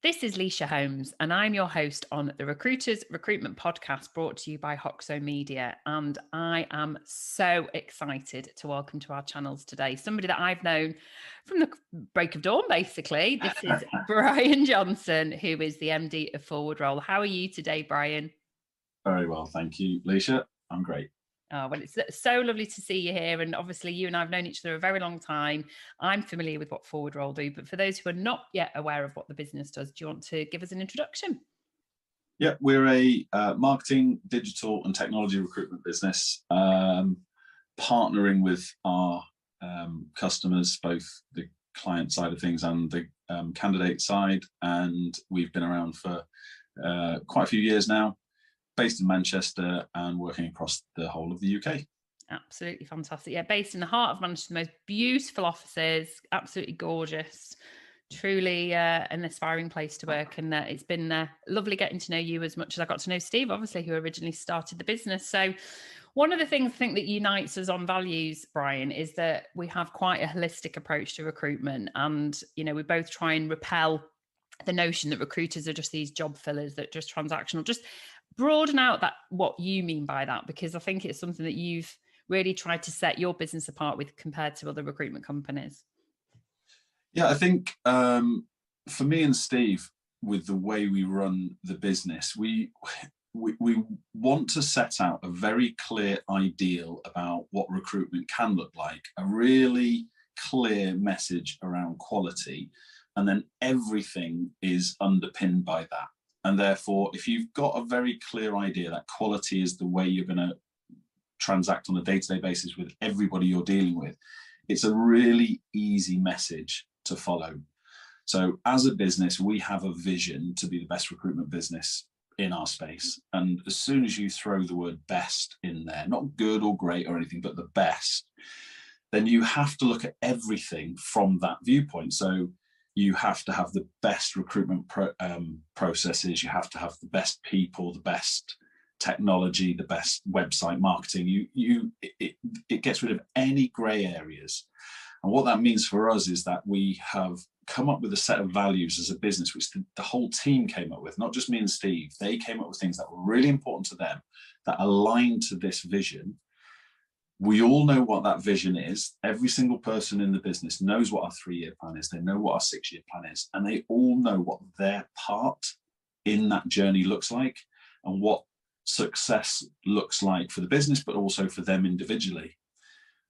This is Leisha Holmes, and I'm your host on the Recruiters Recruitment podcast brought to you by Hoxo Media. And I am so excited to welcome to our channels today somebody that I've known from the break of dawn, basically. This is Brian Johnson, who is the MD of Forward Roll. How are you today, Brian? Very well, thank you, Leisha. I'm great. Oh, well, it's so lovely to see you here. And obviously, you and I have known each other a very long time. I'm familiar with what Forward Roll do, but for those who are not yet aware of what the business does, do you want to give us an introduction? Yeah, we're a marketing, digital and technology recruitment business, partnering with our customers, both the client side of things and the candidate side. And we've been around for quite a few years now, based in Manchester and working across the whole of the UK. Absolutely fantastic. Yeah, based in the heart of Manchester, the most beautiful offices, absolutely gorgeous, truly an aspiring place to work. And it's been lovely getting to know you as much as I got to know Steve, obviously, who originally started the business. So one of the things I think that unites us on values, Brian, is that we have quite a holistic approach to recruitment. And, you know, we both try and repel the notion that recruiters are just these job fillers, that just transactional. Just broaden out that what you mean by that, because I think it's something that you've really tried to set your business apart with compared to other recruitment companies. Yeah, I think for me and Steve, with the way we run the business, we want to set out a very clear ideal about what recruitment can look like, a really clear message around quality, and then everything is underpinned by that. And therefore, if you've got a very clear idea that quality is the way you're going to transact on a day-to-day basis with everybody you're dealing with, it's a really easy message to follow. So as a business, we have a vision to be the best recruitment business in our space. And as soon as you throw the word best in there, not good or great or anything, but the best, then you have to look at everything from that viewpoint. So you have to have the best recruitment processes, you have to have the best people, the best technology, the best website marketing. It gets rid of any grey areas. And what that means for us is that we have come up with a set of values as a business, which the whole team came up with, not just me and Steve. They came up with things that were really important to them, that align to this vision. We all know what that vision is. Every single person in the business knows what our 3-year plan is. They know what our 6-year plan is. And they all know what their part in that journey looks like and what success looks like for the business, but also for them individually.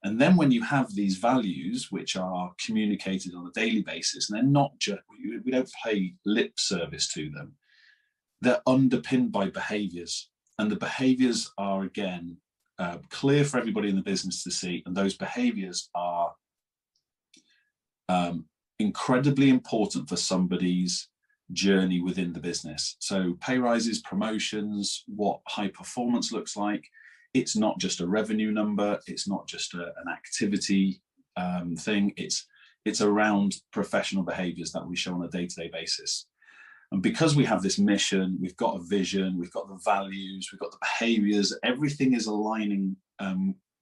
And then when you have these values, which are communicated on a daily basis, and they're not just, we don't pay lip service to them, they're underpinned by behaviors. And the behaviors are, again, clear for everybody in the business to see. And those behaviors are incredibly important for somebody's journey within the business. So pay rises, promotions, what high performance looks like. It's not just a revenue number. It's not just an activity thing. It's around professional behaviors that we show on a day-to-day basis. And because we have this mission, we've got a vision, we've got the values, we've got the behaviors, everything is aligning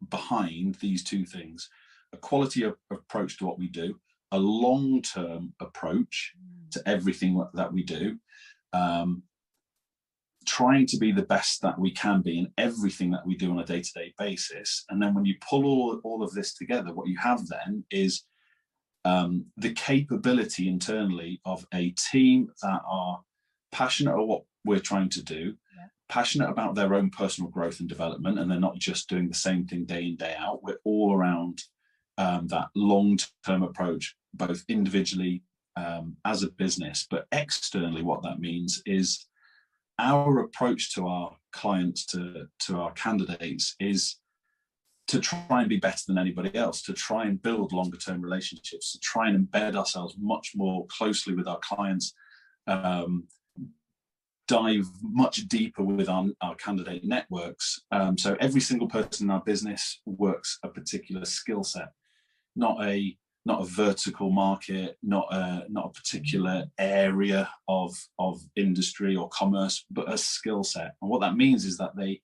behind these two things: a quality approach to what we do, a long-term approach to everything that we do, trying to be the best that we can be in everything that we do on a day-to-day basis. And then when you pull all of this together, what you have then is the capability internally of a team that are passionate about what we're trying to do, passionate about their own personal growth and development, and they're not just doing the same thing day in, day out. We're all around that long-term approach, both individually as a business, but externally. What that means is our approach to our clients, to our candidates, is to try and be better than anybody else, to try and build longer term relationships, to try and embed ourselves much more closely with our clients, dive much deeper with our candidate networks. So every single person in our business works a particular skill set, not a vertical market, not a particular area of industry or commerce, but a skill set. And what that means is that they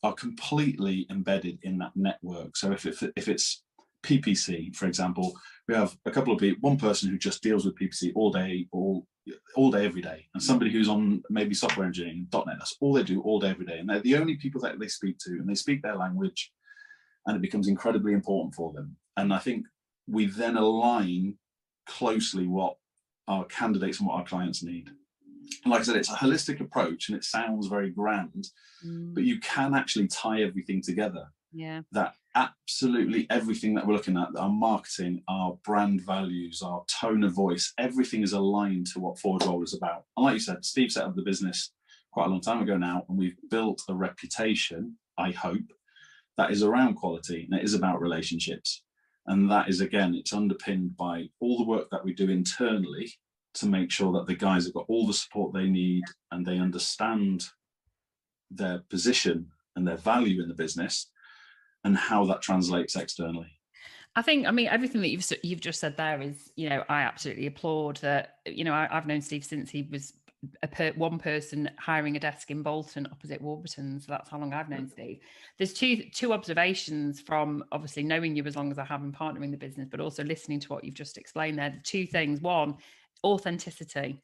are completely embedded in that network. So if it's PPC, for example, we have a couple of people, one person who just deals with PPC all day, every day, and somebody who's on maybe software engineering, .NET. That's all they do all day, every day, and they're the only people that they speak to, and they speak their language, and it becomes incredibly important for them. And I think we then align closely what our candidates and what our clients need. And like I said, it's a holistic approach, and it sounds very grand, but you can actually tie everything together. Yeah. That absolutely everything that we're looking at, our marketing, our brand values, our tone of voice, everything is aligned to what Forward Roll is about. And like you said, Steve set up the business quite a long time ago now, and we've built a reputation, I hope, that is around quality, and it is about relationships. And that is, again, it's underpinned by all the work that we do internally to make sure that the guys have got all the support they need, and they understand their position and their value in the business, and how that translates externally. I mean, everything that you've just said there is, I absolutely applaud that. I've known Steve since he was one person hiring a desk in Bolton opposite Warburton's. So that's how long I've known Steve. There's two observations from obviously knowing you as long as I have and partnering the business, but also listening to what you've just explained there. The two things: one, authenticity,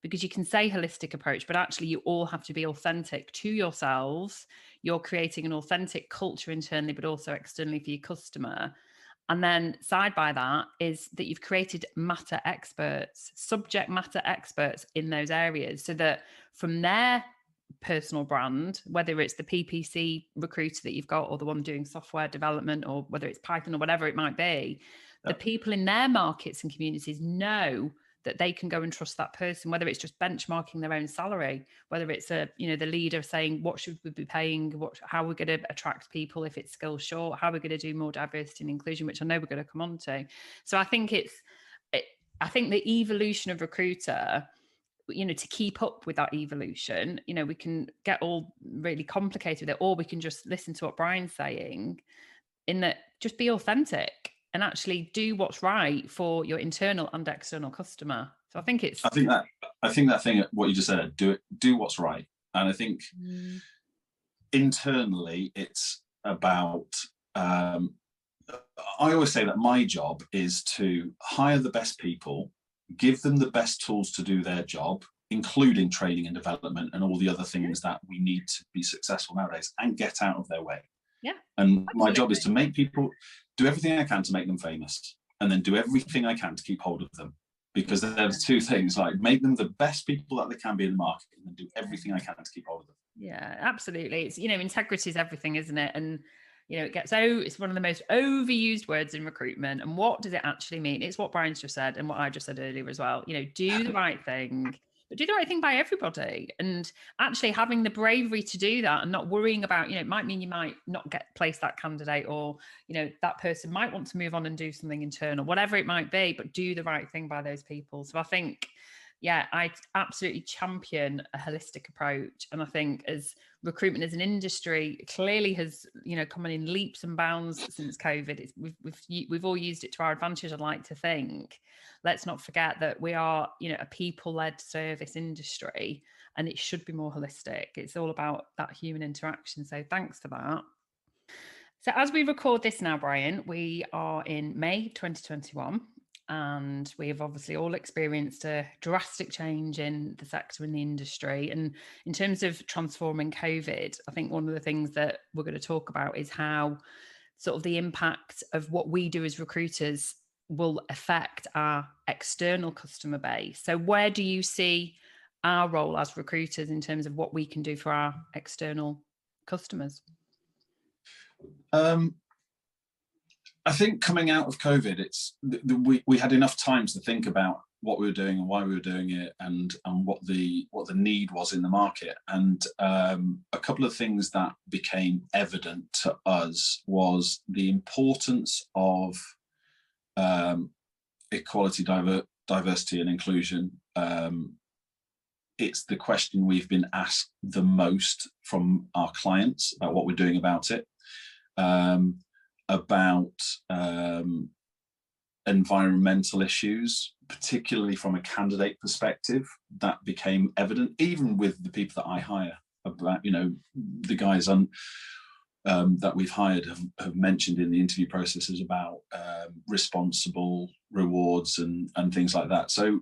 because you can say holistic approach, but actually you all have to be authentic to yourselves. You're creating an authentic culture internally, but also externally for your customer. And then side by that is that you've created matter experts, subject matter experts in those areas, so that from their personal brand, whether it's the PPC recruiter that you've got or the one doing software development, or whether it's Python or whatever it might be, the people in their markets and communities know that they can go and trust that person, whether it's just benchmarking their own salary, whether it's the leader saying, what should we be paying? How we're going to attract people if it's skills short, how we're going to do more diversity and inclusion, which I know we're going to come on to. So I think I think the evolution of Recruiter, to keep up with that evolution, we can get all really complicated with it, or we can just listen to what Brian's saying, in that just be authentic and actually do what's right for your internal and external customer. So I think that thing, what you just said, do what's right. And I think internally it's about, I always say that my job is to hire the best people, give them the best tools to do their job, including training and development and all the other things that we need to be successful nowadays, and get out of their way. Yeah. And my job is to make people, do everything I can to make them famous, and then do everything I can to keep hold of them. Because there's two things, like make them the best people that they can be in the market, and then do everything I can to keep hold of them. Yeah, absolutely. It's, integrity is everything, isn't it? And, it's one of the most overused words in recruitment. And what does it actually mean? It's what Brian's just said and what I just said earlier as well. Do the right thing, but do the right thing by everybody, and actually having the bravery to do that, and not worrying about, it might mean you might not place that candidate, or, that person might want to move on and do something internal, whatever it might be, but do the right thing by those people. So I think, I absolutely champion a holistic approach. And I think as recruitment as an industry clearly has, come in leaps and bounds since COVID, we've all used it to our advantage, I'd like to think. Let's not forget that we are, a people-led service industry, and it should be more holistic. It's all about that human interaction. So thanks for that. So as we record this now, Brian, we are in May 2021. And we have obviously all experienced a drastic change in the sector and the industry. And in terms of transforming COVID, I think one of the things that we're going to talk about is how sort of the impact of what we do as recruiters will affect our external customer base. So where do you see our role as recruiters in terms of what we can do for our external customers? I think coming out of COVID, we had enough time to think about what we were doing and why we were doing it, and what the need was in the market. And a couple of things that became evident to us was the importance of equality, diversity and inclusion. It's the question we've been asked the most from our clients about what we're doing about it. About environmental issues, particularly from a candidate perspective, that became evident even with the people that I hire, about, the guys that we've hired have mentioned in the interview processes about responsible rewards and things like that. So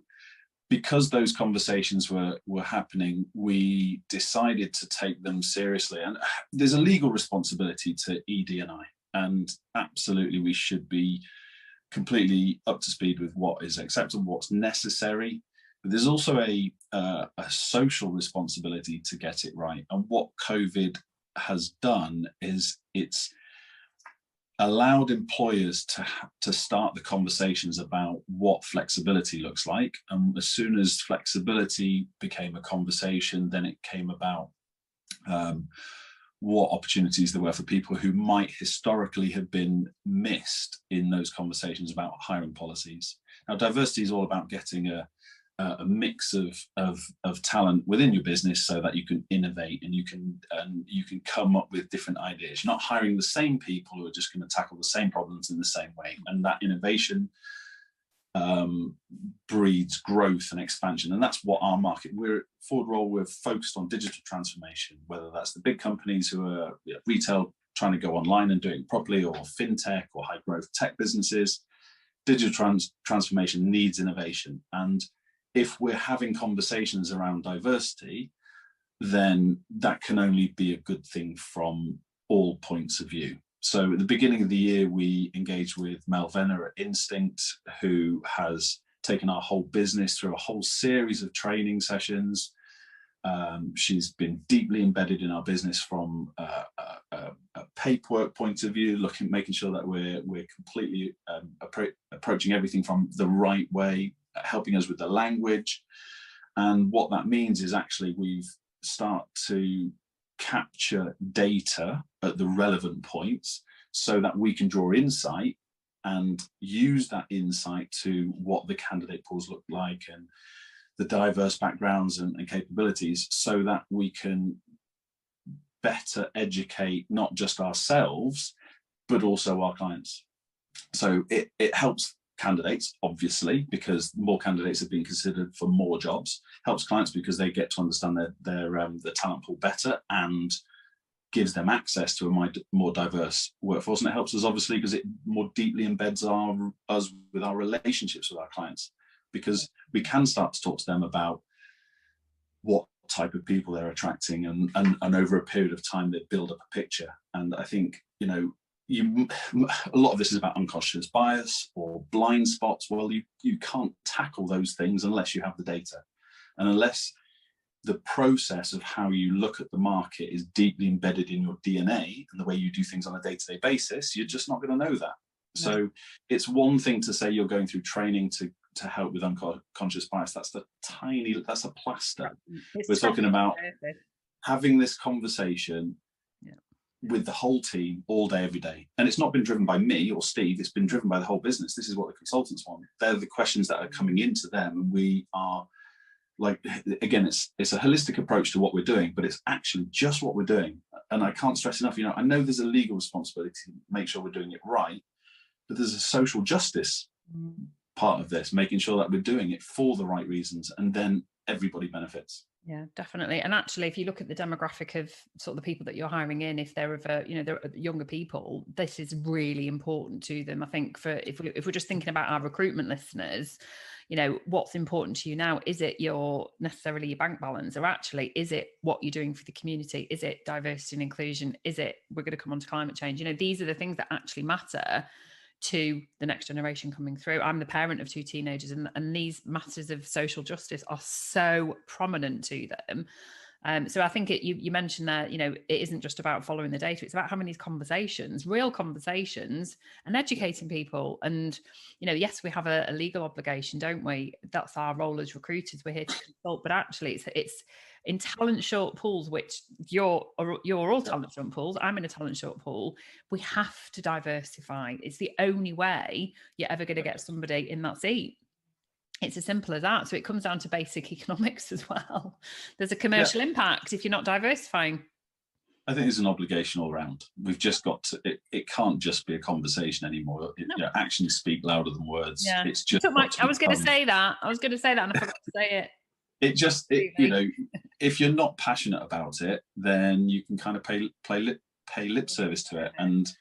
because those conversations were happening, we decided to take them seriously. And there's a legal responsibility to ED&I, and absolutely we should be completely up to speed with what is acceptable, what's necessary. But there's also a social responsibility to get it right. And what COVID has done is it's allowed employers to start the conversations about what flexibility looks like. And as soon as flexibility became a conversation, then it came about what opportunities there were for people who might historically have been missed in those conversations about hiring policies. Now, diversity is all about getting a mix of talent within your business so that you can innovate and you can come up with different ideas. You're not hiring the same people who are just going to tackle the same problems in the same way. And that innovation breeds growth and expansion. And that's what our market, Forward Roll, we're focused on digital transformation, whether that's the big companies who are retail trying to go online and doing it properly, or fintech or high growth tech businesses. Digital transformation needs innovation. And if we're having conversations around diversity, then that can only be a good thing from all points of view. So at the beginning of the year, we engaged with Mel Venner at Instinct, who has taken our whole business through a whole series of training sessions. She's been deeply embedded in our business from a paperwork point of view, making sure that we're completely approaching everything from the right way, helping us with the language. And what that means is actually we've start to capture data at the relevant points so that we can draw insight and use that insight to what the candidate pools look like and the diverse backgrounds and capabilities, so that we can better educate not just ourselves, but also our clients. So it helps candidates, obviously, because more candidates are being considered for more jobs. Helps clients because they get to understand their talent pool better and gives them access to a more diverse workforce. And it helps us, obviously, because it more deeply embeds us with our relationships with our clients, because we can start to talk to them about what type of people they're attracting, and over a period of time they build up a picture. And I think, a lot of this is about unconscious bias or blind spots. Well, you can't tackle those things unless you have the data, and unless the process of how you look at the market is deeply embedded in your DNA and the way you do things on a day-to-day basis, you're just not going to know that. No. So it's one thing to say you're going through training to help with unconscious bias. That's a plaster. We're talking about having this conversation with the whole team all day, every day. And it's not been driven by me or Steve, it's been driven by the whole business. This is what the consultants want. They're the questions that are coming into them. And we are, again, it's a holistic approach to what we're doing, but it's actually just what we're doing. And I can't stress enough, I know there's a legal responsibility to make sure we're doing it right, but there's a social justice part of this, making sure that we're doing it for the right reasons, and then everybody benefits. Yeah, definitely. And actually, if you look at the demographic of sort of the people that you're hiring in, if they're of they're younger people, this is really important to them. I think if we're just thinking about our recruitment listeners, what's important to you now? Is it necessarily your bank balance, or actually is it what you're doing for the community? Is it diversity and inclusion? Is it we're going to come on to climate change? These are the things that actually matter to the next generation coming through. I'm the parent of 2 teenagers, and these matters of social justice are so prominent to them. So I think you mentioned there, it isn't just about following the data. It's about having these conversations, real conversations, and educating people. And, yes, we have a legal obligation, don't we? That's our role as recruiters. We're here to consult, but actually it's in talent short pools, which you're all talent short pools. I'm in a talent short pool. We have to diversify. It's the only way you're ever going to get somebody in that seat. It's as simple as that. So it comes down to basic economics as well. There's a commercial impact if you're not diversifying. I think there's an obligation all around. We've just got to, it can't just be a conversation anymore. Actions speak louder than words. Yeah. It's just. I was going to say that. And I forgot to say it. If you're not passionate about it, then you can kind of play pay lip service to it, and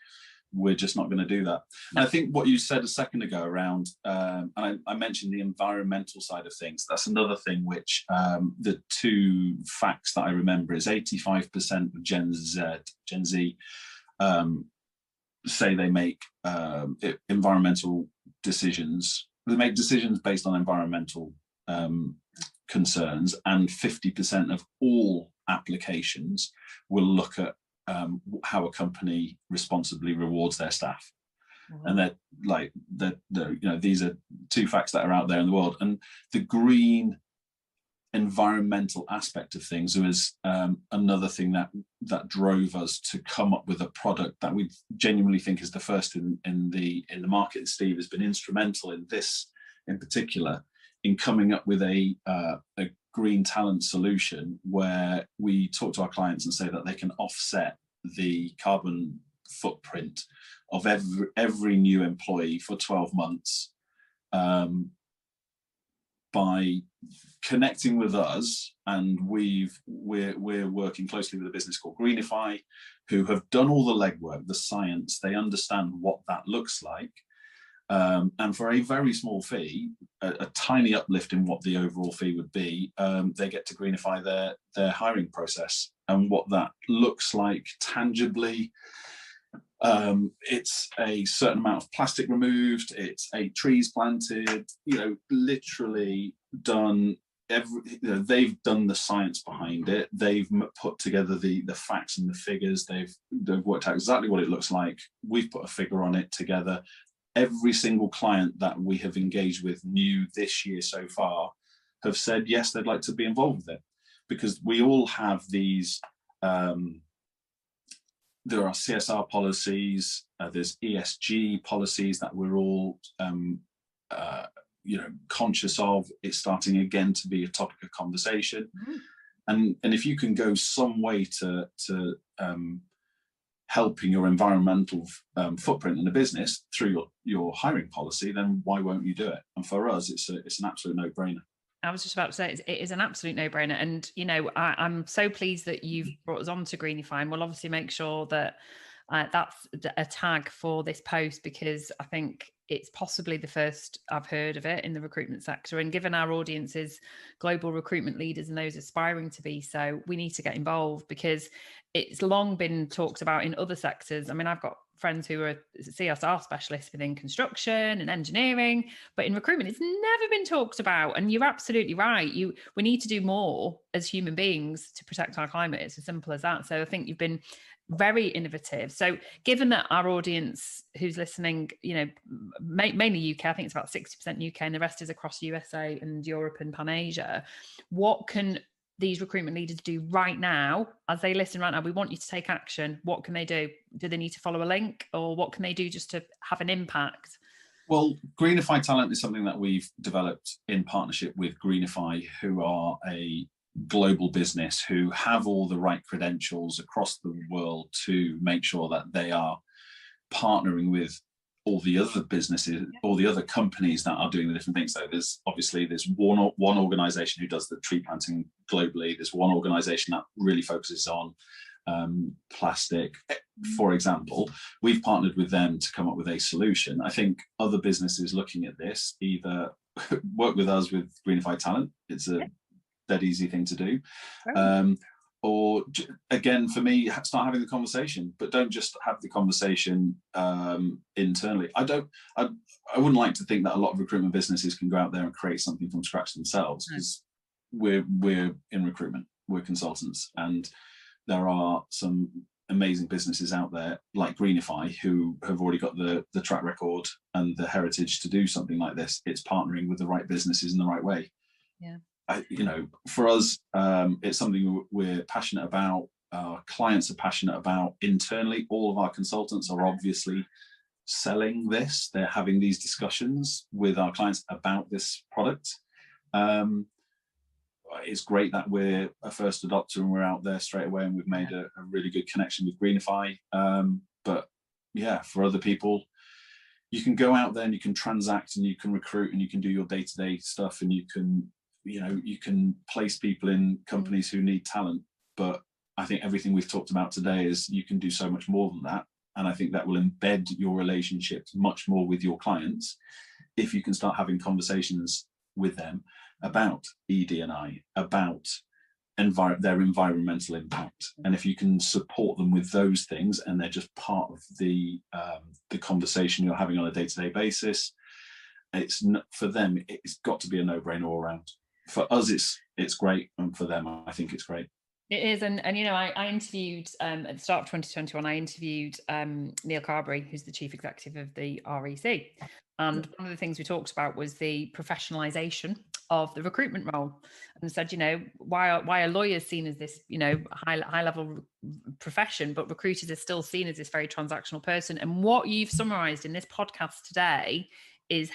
we're just not going to do that. And I think what you said a second ago around, and I mentioned the environmental side of things. That's another thing which the two facts that I remember is 85% of Gen Z say they make environmental decisions. They make decisions based on environmental concerns, and 50% of all applications will look at how a company responsibly rewards their staff. And these are two facts that are out there in the world. And the green environmental aspect of things was another thing that drove us to come up with a product that we genuinely think is the first in the market. And Steve has been instrumental in this in particular, in coming up with a green talent solution where we talk to our clients and say that they can offset the carbon footprint of every new employee for 12 months by connecting with us. And we're working closely with a business called Greenify, who have done all the legwork, the science. They understand what that looks like. And for a very small fee, a tiny uplift in what the overall fee would be, they get to greenify their hiring process. And what that looks like tangibly, it's a certain amount of plastic removed, it's 8 trees planted, literally done they've done the science behind it. They've put together the facts and the figures. They've worked out exactly what it looks like. We've put a figure on it together. Every single client that we have engaged with new this year so far have said, yes, they'd like to be involved with it, because we all have these, there are CSR policies, there's ESG policies that we're all, conscious of. It's starting again to be a topic of conversation. And if you can go some way to helping your environmental footprint in the business through your hiring policy, then why won't you do it? And for us, it's an absolute no-brainer. I was just about to say, it is an absolute no-brainer. And, I'm so pleased that you've brought us on to Greenify, and we'll obviously make sure that that's a tag for this post, because I think it's possibly the first I've heard of it in the recruitment sector. And given our audience is global recruitment leaders and those aspiring to be so, we need to get involved, because it's long been talked about in other sectors. I mean, I've got friends who are CSR specialists within construction and engineering, but in recruitment, it's never been talked about. And you're absolutely right. We need to do more as human beings to protect our climate. It's as simple as that. So I think you've been very innovative. So given that our audience who's listening, mainly UK, I think it's about 60% UK, and the rest is across USA and Europe and Pan Asia, what can these recruitment leaders do right now as they listen right now? We want you to take action. What can they do? Do they need to follow a link, or what can they do just to have an impact? Well, Greenify Talent is something that we've developed in partnership with Greenify, who are a global business who have all the right credentials across the world to make sure that they are partnering with all the other businesses, all the other companies that are doing the different things. So there's one organization who does the tree planting globally. There's one organization that really focuses on plastic, for example. We've partnered with them to come up with a solution. I think other businesses looking at this either work with us with Greenify Talent. It's a dead easy thing to do. Or again, for me, start having the conversation, but don't just have the conversation internally. I wouldn't like to think that a lot of recruitment businesses can go out there and create something from scratch themselves, because we're in recruitment, we're consultants, and there are some amazing businesses out there like Greenify who have already got the track record and the heritage to do something like this. It's partnering with the right businesses in the right way. Yeah. For us, it's something we're passionate about. Our clients are passionate about. Internally, all of our consultants are obviously selling this. They're having these discussions with our clients about this product. It's great that we're a first adopter and we're out there straight away, and we've made a really good connection with Greenify. But yeah, for other people, you can go out there and you can transact and you can recruit and you can do your day-to-day stuff, and you can place people in companies who need talent, but I think everything we've talked about today is you can do so much more than that. And I think that will embed your relationships much more with your clients if you can start having conversations with them about ED&I, about their environmental impact. And if you can support them with those things and they're just part of the conversation you're having on a day-to-day basis, it's not, for them, it's got to be a no-brainer all around. For us, it's great, and for them, I think it's great. It is, and you know, I interviewed at the start of 2021. I interviewed Neil Carberry, who's the chief executive of the REC, and one of the things we talked about was the professionalisation of the recruitment role, and said, you know, why are lawyers seen as this, you know, high level profession, but recruiters are still seen as this very transactional person. And what you've summarised in this podcast today is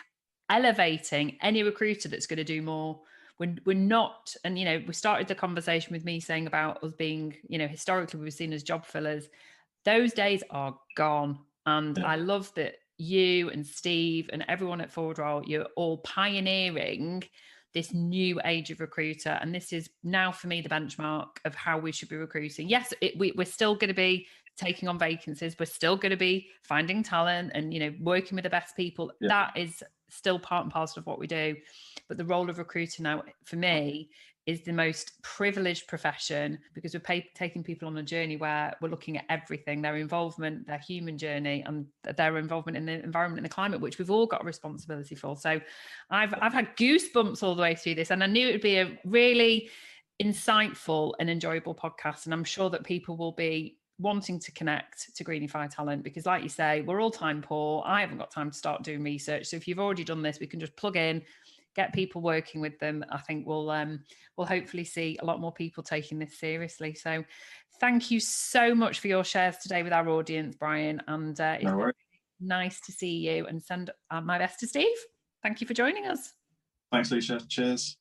elevating any recruiter that's going to do more. We're not, and you know, we started the conversation with me saying about us being, you know, historically we were seen as job fillers. Those days are gone, and I love that you and Steve and everyone at Forward Roll, you're all pioneering this new age of recruiter, and this is now for me the benchmark of how we should be recruiting. Yes, we're still going to be taking on vacancies, we're still going to be finding talent and, you know, working with the best people. That is still part and parcel of what we do. But the role of recruiter now, for me, is the most privileged profession, because we're taking people on a journey where we're looking at everything, their involvement, their human journey, and their involvement in the environment and the climate, which we've all got a responsibility for. So I've had goosebumps all the way through this, and I knew it would be a really insightful and enjoyable podcast. And I'm sure that people will be wanting to connect to Greenify Talent, because like you say, we're all time poor. I haven't got time to start doing research. So if you've already done this, we can just plug in, get people working with them. I think we'll hopefully see a lot more people taking this seriously. So thank you so much for your shares today with our audience, Brian. And it's really nice to see you, and send my best to Steve. Thank you for joining us. Thanks, Lisa. Cheers.